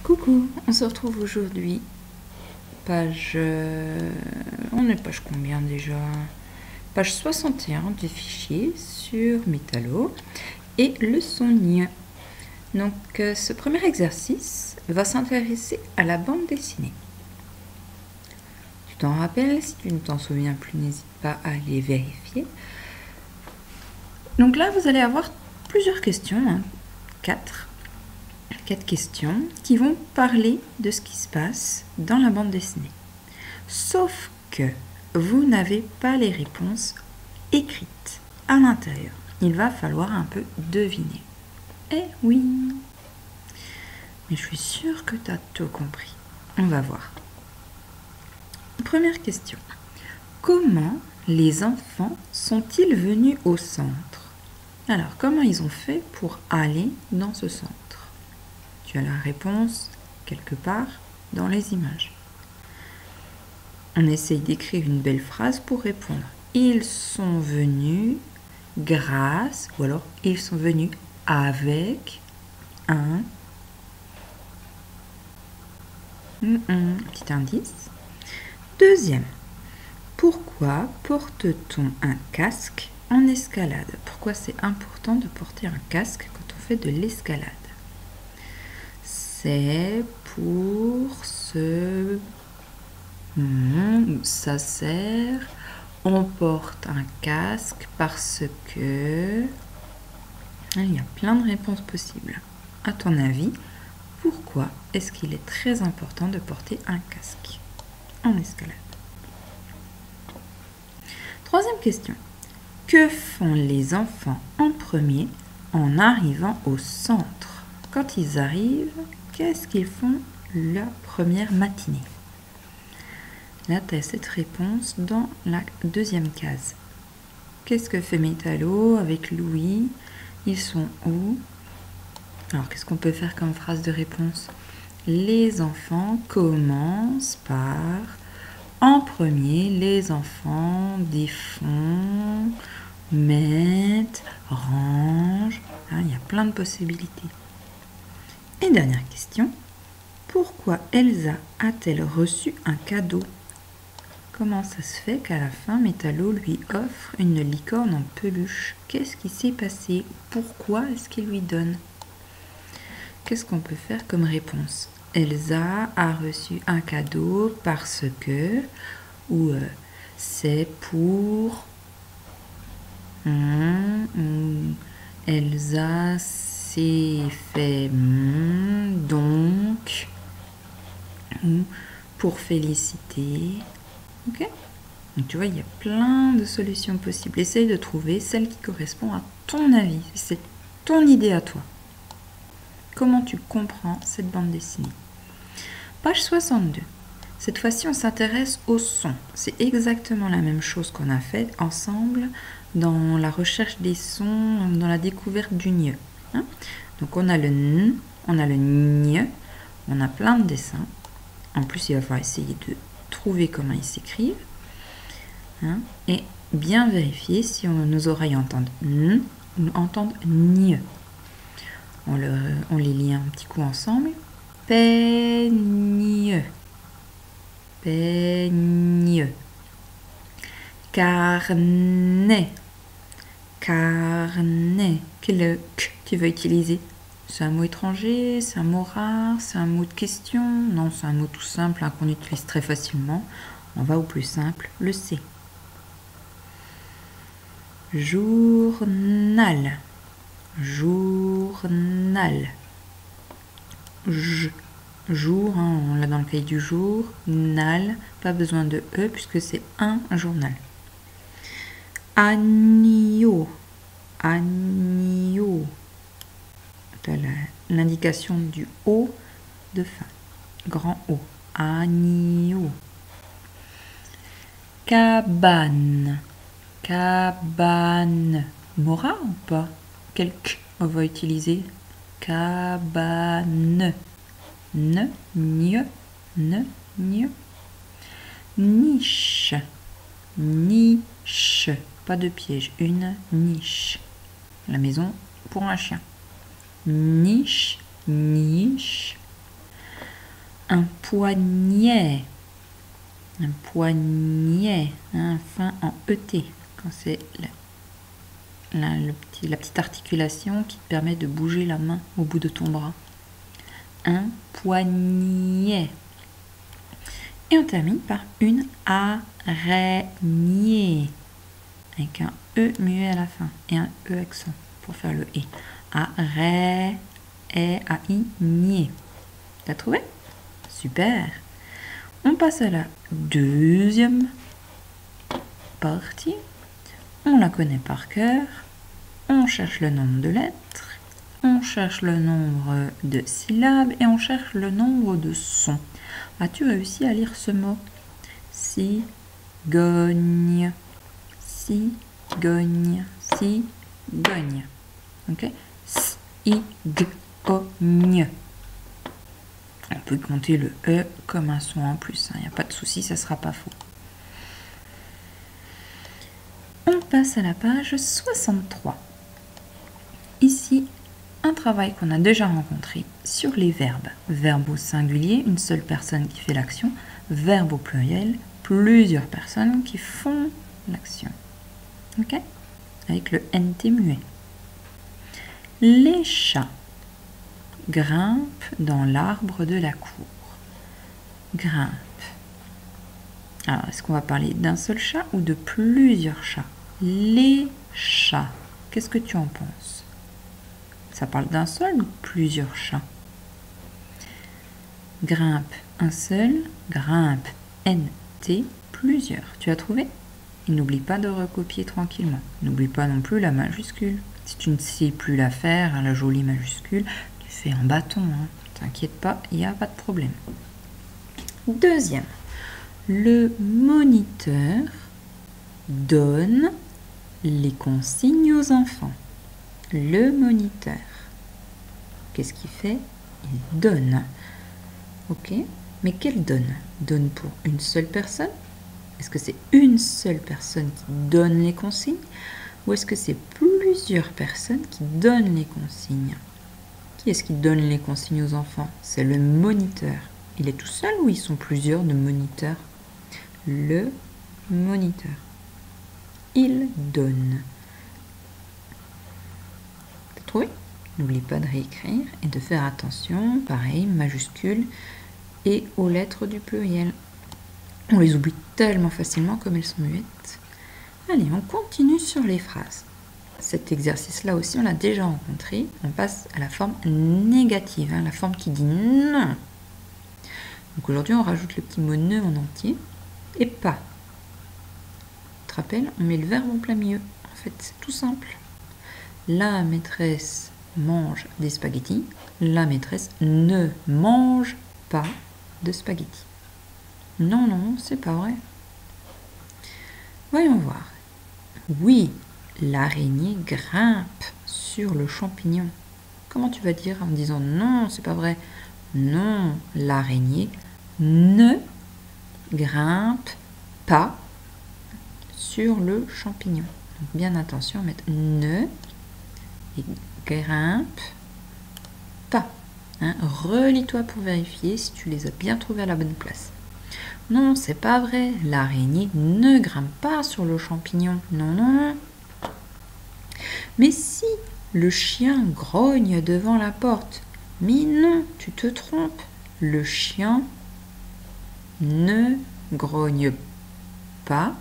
Coucou, on se retrouve aujourd'hui. Page... on est page combien déjà? Page 61 du fichier sur Métallo et leçon Ñ. Donc ce premier exercice va s'intéresser à la bande dessinée. Tu t'en rappelles? Si tu ne t'en souviens plus, n'hésite pas à aller vérifier. Donc là, vous allez avoir plusieurs questions, 4 questions qui vont parler de ce qui se passe dans la bande dessinée. Sauf que vous n'avez pas les réponses écrites à l'intérieur. Il va falloir un peu deviner. Eh oui! Mais je suis sûre que tu as tout compris. On va voir. Première question. Comment les enfants sont-ils venus au centre? Alors, comment ils ont fait pour aller dans ce centre? Tu as la réponse quelque part dans les images. On essaye d'écrire une belle phrase pour répondre. Ils sont venus grâce, ou alors ils sont venus avec un petit indice. Deuxième, pourquoi porte-t-on un casque en escalade? Pourquoi c'est important de porter un casque quand on fait de l'escalade? C'est pour se... ça sert. On porte un casque parce que... Il y a plein de réponses possibles. À ton avis, pourquoi est-ce qu'il est très important de porter un casque en escalade? Troisième question. Que font les enfants en premier en arrivant au centre? Quand ils arrivent, qu'est-ce qu'ils font la première matinée? Là, tu as cette réponse dans la deuxième case. Qu'est-ce que fait Métallo avec Louis? Ils sont où? Alors, qu'est-ce qu'on peut faire comme phrase de réponse? Les enfants commencent par... En premier, les enfants défont, mettent, rangent. Il y a plein de possibilités. Et dernière question. Pourquoi Elsa a-t-elle reçu un cadeau? Comment ça se fait qu'à la fin, Métallo lui offre une licorne en peluche? Qu'est-ce qui s'est passé? Pourquoi est-ce qu'il lui donne? Qu'est-ce qu'on peut faire comme réponse? Elsa a reçu un cadeau parce que, ou c'est pour, Elsa s'est fait donc, ou pour féliciter. Ok? Donc tu vois, il y a plein de solutions possibles. Essaye de trouver celle qui correspond à ton avis. C'est ton idée à toi. Comment tu comprends cette bande dessinée? Page 62. Cette fois-ci, on s'intéresse au son. C'est exactement la même chose qu'on a fait ensemble dans la recherche des sons, dans la découverte du ñ. Donc on a le n, on a le ñ, on a plein de dessins. En plus, il va falloir essayer de trouver comment ils s'écrivent. Et bien vérifier si nos oreilles entendent n ou entendent ñ. On les lit un petit coup ensemble. Peigne, peigne. Carnet, carnet. Quel k tu vas utiliser? C'est un mot étranger, c'est un mot rare, c'est un mot de question? Non, c'est un mot tout simple qu'on utilise très facilement. On va au plus simple, le C. Journal, journal. Jour, on l'a dans le cahier du jour. Nal, pas besoin de E puisque c'est un journal. Agneau, agneau. Tu as l'indication du O de fin. Grand O. Agneau. Cabane, cabane. Mora ou pas? Quel K on va utiliser? Cabane. Ne, gne, ne, gne. Niche, niche. Pas de piège, une niche. La maison pour un chien. Niche, niche. poignet. Un poignet, hein, fin en ET, quand c'est la petite articulation qui te permet de bouger la main au bout de ton bras. Un poignet. Et on termine par une araignée, avec un E muet à la fin et un E accent pour faire le E. A-I-N-I. T'as trouvé? Super. On passe à la deuxième partie. On la connaît par cœur. On cherche le nombre de lettres. On cherche le nombre de syllabes et on cherche le nombre de sons. As-tu réussi à lire ce mot? Cigogne. Cigogne. Cigogne. Ok? S-I-G-O-Gne. On peut compter le E comme un son en plus. Il n'y a pas de souci, ça ne sera pas faux. On passe à la page 63. Ici, un travail qu'on a déjà rencontré sur les verbes. Verbe au singulier, une seule personne qui fait l'action. Verbe au pluriel, plusieurs personnes qui font l'action. Ok? Avec le NT muet. Les chats grimpent dans l'arbre de la cour. Grimpe. Alors, est-ce qu'on va parler d'un seul chat ou de plusieurs chats? Les chats. Qu'est-ce que tu en penses? Ça parle d'un seul ou de plusieurs chats? Grimpe, un seul. Grimpe, NT, plusieurs. Tu as trouvé? Et n'oublie pas de recopier tranquillement. N'oublie pas non plus la majuscule. Si tu ne sais plus la faire, la jolie majuscule, tu fais en bâton. Hein. T'inquiète pas, il n'y a pas de problème. Deuxième. Le moniteur donne les consignes aux enfants. Le moniteur. Qu'est-ce qu'il fait? Il donne. Ok, mais quelle donne? Donne pour une seule personne? Est-ce que c'est une seule personne qui donne les consignes? Ou est-ce que c'est plusieurs personnes qui donnent les consignes? Qui est-ce qui donne les consignes aux enfants? C'est le moniteur. Il est tout seul ou ils sont plusieurs de moniteurs? Le moniteur. Il donne. T'as trouvé? N'oublie pas de réécrire et de faire attention, pareil, majuscule et aux lettres du pluriel. On les oublie tellement facilement comme elles sont muettes. Allez, on continue sur les phrases. Cet exercice-là aussi, on l'a déjà rencontré. On passe à la forme négative, hein, la forme qui dit non. Donc aujourd'hui, on rajoute le petit mot ne en entier et pas. Tu te rappelles, on met le verbe en plein milieu. En fait, c'est tout simple. La maîtresse mange des spaghettis. La maîtresse ne mange pas de spaghettis. Non, non, c'est pas vrai. Voyons voir. Oui, l'araignée grimpe sur le champignon. Comment tu vas dire en disant non, c'est pas vrai? Non, l'araignée ne grimpe pas sur le champignon. Donc bien attention à mettre ne et grimpe pas. Hein, relis-toi pour vérifier si tu les as bien trouvés à la bonne place. Non, c'est pas vrai. L'araignée ne grimpe pas sur le champignon. Non, non, non. Mais si, le chien grogne devant la porte. Mais non, tu te trompes. Le chien ne grogne pas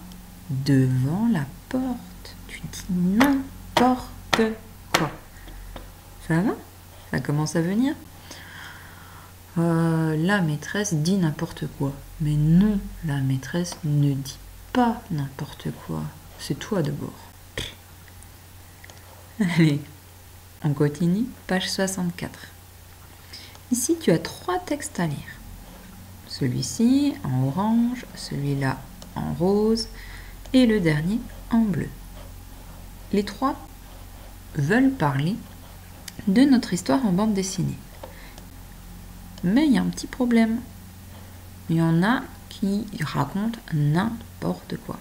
devant la porte. Tu dis n'importe quoi. Ça va? Ça commence à venir? La maîtresse dit n'importe quoi. Mais non, la maîtresse ne dit pas n'importe quoi. C'est toi d'abord. Allez, on continue, page 64. Ici, tu as 3 textes à lire. Celui-ci en orange, celui-là en rose et le dernier en bleu. Les 3 veulent parler de notre histoire en bande dessinée. Mais il y a un petit problème. Il y en a qui racontent n'importe quoi.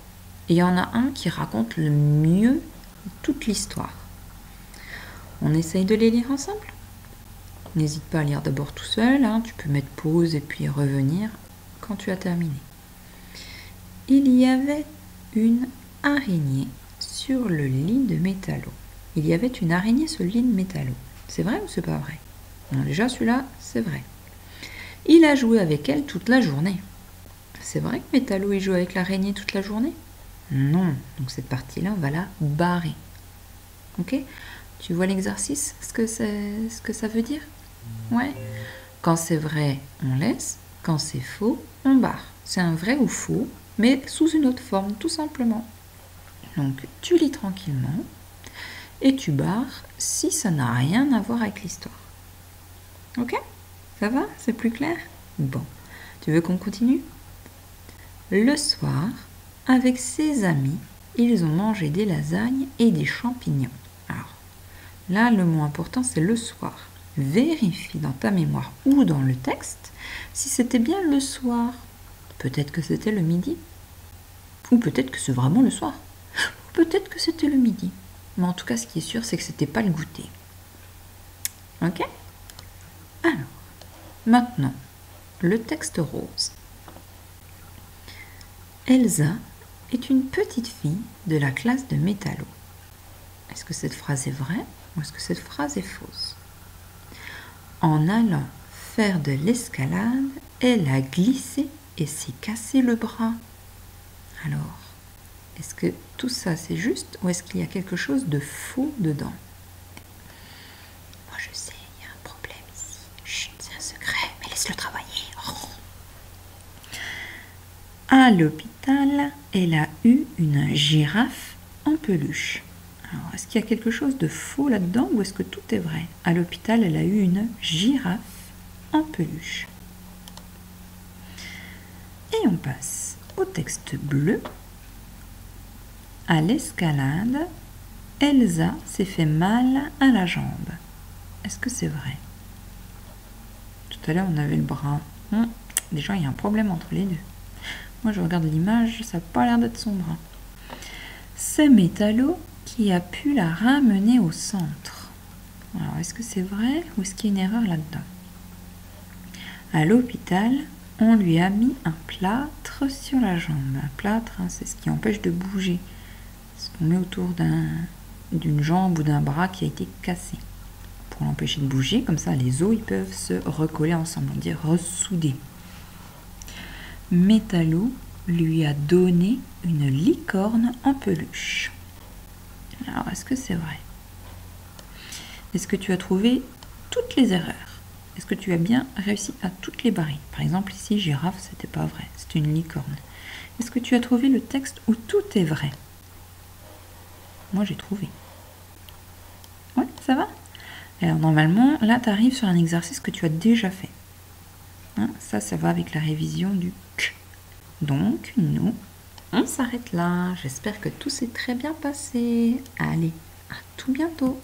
Et il y en a un qui raconte le mieux toute l'histoire. On essaye de les lire ensemble? N'hésite pas à lire d'abord tout seul, hein. Tu peux mettre pause et puis revenir quand tu as terminé. Il y avait une araignée sur le lit de métallo. Il y avait une araignée sur le lit de métallo. C'est vrai ou c'est pas vrai? Non, déjà celui-là, c'est vrai. Il a joué avec elle toute la journée. C'est vrai que métallo il joue avec l'araignée toute la journée? Non, donc cette partie-là, on va la barrer. Ok? Tu vois l'exercice, ce que ça veut dire? Ouais. Quand c'est vrai, on laisse. Quand c'est faux, on barre. C'est un vrai ou faux, mais sous une autre forme, tout simplement. Donc, tu lis tranquillement et tu barres si ça n'a rien à voir avec l'histoire. Ok? Ça va? C'est plus clair? Bon. Tu veux qu'on continue? Le soir, avec ses amis, ils ont mangé des lasagnes et des champignons. Alors, là, le mot important, c'est le soir. Vérifie dans ta mémoire ou dans le texte si c'était bien le soir. Peut-être que c'était le midi. Ou peut-être que c'est vraiment le soir. Ou peut-être que c'était le midi. Mais en tout cas, ce qui est sûr, c'est que c'était pas le goûter. Ok? Alors, maintenant, le texte rose. Elsa est une petite fille de la classe de métallo. Est-ce que cette phrase est vraie ou est-ce que cette phrase est fausse? En allant faire de l'escalade, elle a glissé et s'est cassé le bras. Alors, est-ce que tout ça c'est juste ou est-ce qu'il y a quelque chose de faux dedans? Moi je sais, il y a un problème ici. Chut, c'est un secret, mais laisse-le travailler. Oh. À l'hôpital, elle a eu une girafe en peluche. Alors, est-ce qu'il y a quelque chose de faux là-dedans ou est-ce que tout est vrai? À l'hôpital, elle a eu une girafe en peluche. Et on passe au texte bleu. À l'escalade, Elsa s'est fait mal à la jambe. Est-ce que c'est vrai? Tout à l'heure, on avait le bras. Déjà, il y a un problème entre les deux. Moi, je regarde l'image, ça n'a pas l'air d'être son bras. C'est métallo qui a pu la ramener au centre. Alors, est-ce que c'est vrai ou est-ce qu'il y a une erreur là-dedans? À l'hôpital, on lui a mis un plâtre sur la jambe. Un plâtre, hein, c'est ce qui empêche de bouger. Ce qu'on met autour d'une jambe ou d'un bras qui a été cassé. Pour l'empêcher de bouger, comme ça les os ils peuvent se recoller ensemble, on dit ressouder. Métallo lui a donné une licorne en peluche. Alors, est-ce que c'est vrai? Est-ce que tu as trouvé toutes les erreurs? Est-ce que tu as bien réussi à toutes les barrer? Par exemple, ici, girafe, c'était pas vrai, c'est une licorne. Est-ce que tu as trouvé le texte où tout est vrai? Moi, j'ai trouvé. Ouais, ça va? Alors, normalement, là, tu arrives sur un exercice que tu as déjà fait. Hein, ça va avec la révision du K. Donc, nous, on s'arrête là. J'espère que tout s'est très bien passé. Allez, à tout bientôt.